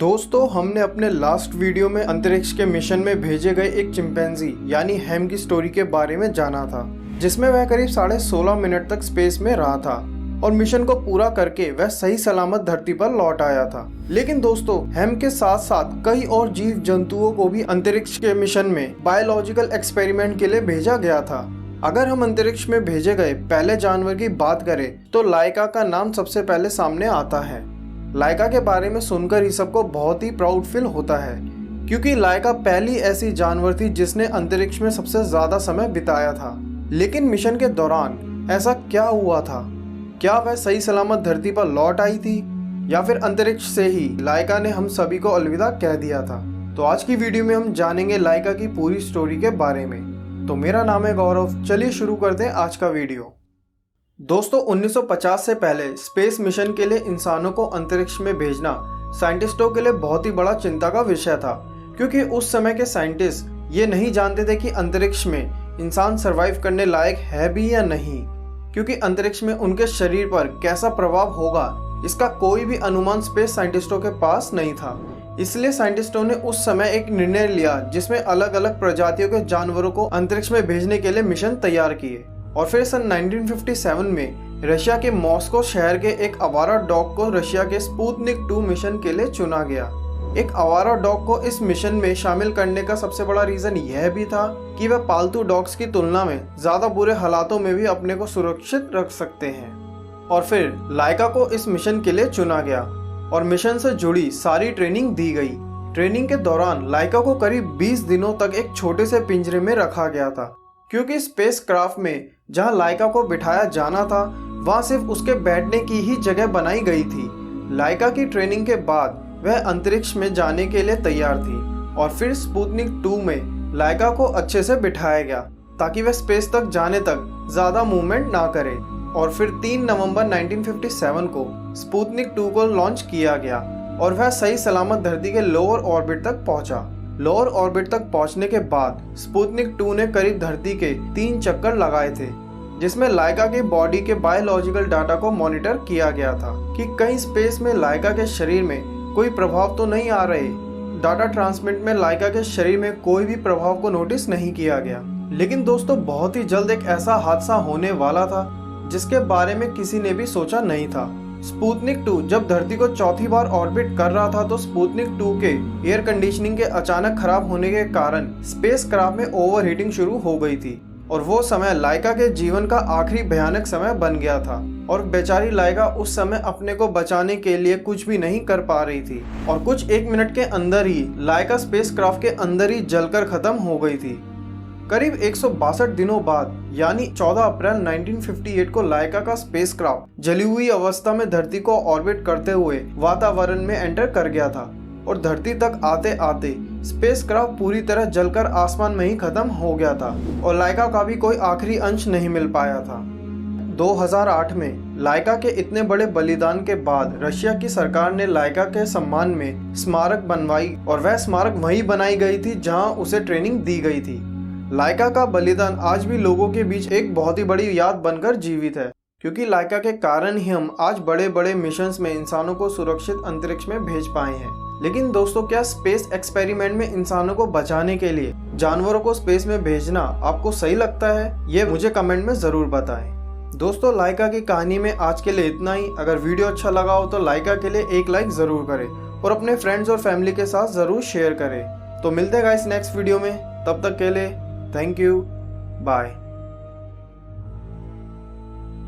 दोस्तों, हमने अपने लास्ट वीडियो में अंतरिक्ष के मिशन में भेजे गए एक चिंपैंजी यानी हैम की स्टोरी के बारे में जाना था, जिसमें वह करीब 16.5 मिनट तक स्पेस में रहा था और मिशन को पूरा करके वह सही सलामत धरती पर लौट आया था। लेकिन दोस्तों, हैम के साथ साथ कई और जीव जंतुओं को भी अंतरिक्ष के मिशन में बायोलॉजिकल एक्सपेरिमेंट के लिए भेजा गया था। अगर हम अंतरिक्ष में भेजे गए पहले जानवर की बात करें तो लाइका का नाम सबसे पहले सामने आता है। लाइका के बारे में सुनकर ही सबको बहुत ही प्राउड फील होता है, क्योंकि लाइका पहली ऐसी जानवर थी जिसने अंतरिक्ष में सबसे ज्यादा समय बिताया था। लेकिन मिशन के दौरान ऐसा क्या हुआ था? क्या वह सही सलामत धरती पर लौट आई थी या फिर अंतरिक्ष से ही लाइका ने हम सभी को अलविदा कह दिया था? तो आज की वीडियो में हम जानेंगे लाइका की पूरी स्टोरी के बारे में। तो मेरा नाम है गौरव, चलिए शुरू करते हैं आज का वीडियो। दोस्तों, 1950 से पहले स्पेस मिशन के लिए इंसानों को अंतरिक्ष में भेजना साइंटिस्टों के लिए बहुत ही बड़ा चिंता का विषय था, क्योंकि उस समय के साइंटिस्ट ये नहीं जानते थे कि अंतरिक्ष में इंसान सरवाइव करने लायक है भी या नहीं, क्योंकि अंतरिक्ष में उनके शरीर पर कैसा प्रभाव होगा इसका कोई भी अनुमान स्पेस साइंटिस्टों के पास नहीं था। इसलिए साइंटिस्टों ने उस समय एक निर्णय लिया जिसमें अलग अलग प्रजातियों के जानवरों को अंतरिक्ष में भेजने के लिए मिशन तैयार किए। और फिर सन 1957 में रशिया के मॉस्को शहर के एक आवारा डॉग को रशिया के स्पुतनिक 2 मिशन के लिए चुना गया। एक आवारा डॉग को इस मिशन में शामिल करने का सबसे बड़ा रीजन यह भी था कि वह पालतू डॉग्स की तुलना में ज्यादा बुरे हालातों में भी अपने को सुरक्षित रख सकते हैं। और फिर लाइका को इस मिशन के लिए चुना गया और मिशन से जुड़ी सारी ट्रेनिंग दी गई। ट्रेनिंग के दौरान लाइका को करीब 20 दिनों तक एक छोटे से पिंजरे में रखा गया था, क्योंकि स्पेस क्राफ्ट में जहां लाइका को बिठाया जाना था वहां सिर्फ उसके बैठने की ही जगह बनाई गई थी। लाइका की ट्रेनिंग के बाद वह अंतरिक्ष में जाने के लिए तैयार थी और फिर स्पुतनिक 2 में लाइका को अच्छे से बिठाया गया ताकि वह स्पेस तक जाने तक ज्यादा मूवमेंट ना करे। और फिर 3 नवंबर 1957 को स्पुतनिक 2 को लॉन्च किया गया और वह सही सलामत धरती के लोअर ऑर्बिट तक पहुंचा। लोअर ऑर्बिट तक पहुंचने के बाद स्पुतनिक 2 ने करीब धरती के 3 चक्कर लगाए थे, जिसमें लाइका के बॉडी के बायोलॉजिकल डाटा को मॉनिटर किया गया था कि कहीं स्पेस में लाइका के शरीर में कोई प्रभाव तो नहीं आ रहे। डाटा ट्रांसमिट में लाइका के शरीर में कोई भी प्रभाव को नोटिस नहीं किया गया। लेकिन दोस्तों, बहुत ही जल्द एक ऐसा हादसा होने वाला था जिसके बारे में किसी ने भी सोचा नहीं था। स्पुतनिक 2 जब धरती को चौथी बार ऑर्बिट कर रहा था तो स्पुतनिक 2 के एयर कंडीशनिंग के अचानक खराब होने के कारण स्पेस क्राफ्ट में ओवरहीटिंग शुरू हो गई थी और वो समय लाइका के जीवन का आखिरी भयानक समय बन गया था। और बेचारी लाइका उस समय अपने को बचाने के लिए कुछ भी नहीं कर पा रही थी और कुछ 1 मिनट के अंदर ही लाइका स्पेस क्राफ्ट के अंदर ही जलकर खत्म हो गई थी। करीब 162 दिनों बाद यानी 14 अप्रैल 1958 को लाइका का स्पेसक्राफ्ट जली हुई अवस्था में धरती को ऑर्बिट करते हुए वातावरण में एंटर कर गया था और धरती तक आते आते स्पेसक्राफ्ट पूरी तरह जलकर आसमान में ही खत्म हो गया था और लाइका का भी कोई आखिरी अंश नहीं मिल पाया था। 2008 में लाइका के इतने बड़े बलिदान के बाद रशिया की सरकार ने लाइका के सम्मान में स्मारक बनवाई और वह स्मारक वहीं बनाई गई थी जहां उसे ट्रेनिंग दी गई थी। लाइका का बलिदान आज भी लोगों के बीच एक बहुत ही बड़ी याद बनकर जीवित है, क्योंकि लाइका के कारण ही हम आज बड़े बड़े मिशंस में इंसानों को सुरक्षित अंतरिक्ष में भेज पाए हैं। लेकिन दोस्तों, क्या स्पेस एक्सपेरिमेंट में इंसानों को बचाने के लिए जानवरों को स्पेस में भेजना आपको सही लगता है? ये मुझे कमेंट में जरूर बताएं। दोस्तों, लाइका की कहानी में आज के लिए इतना ही। अगर वीडियो अच्छा लगा हो तो लाइका के लिए एक लाइक जरूर करें और अपने फ्रेंड्स और फैमिली के साथ जरूर शेयर करें। तो मिलते हैं गाइस नेक्स्ट वीडियो में, तब तक के लिए थैंक यू, बाय।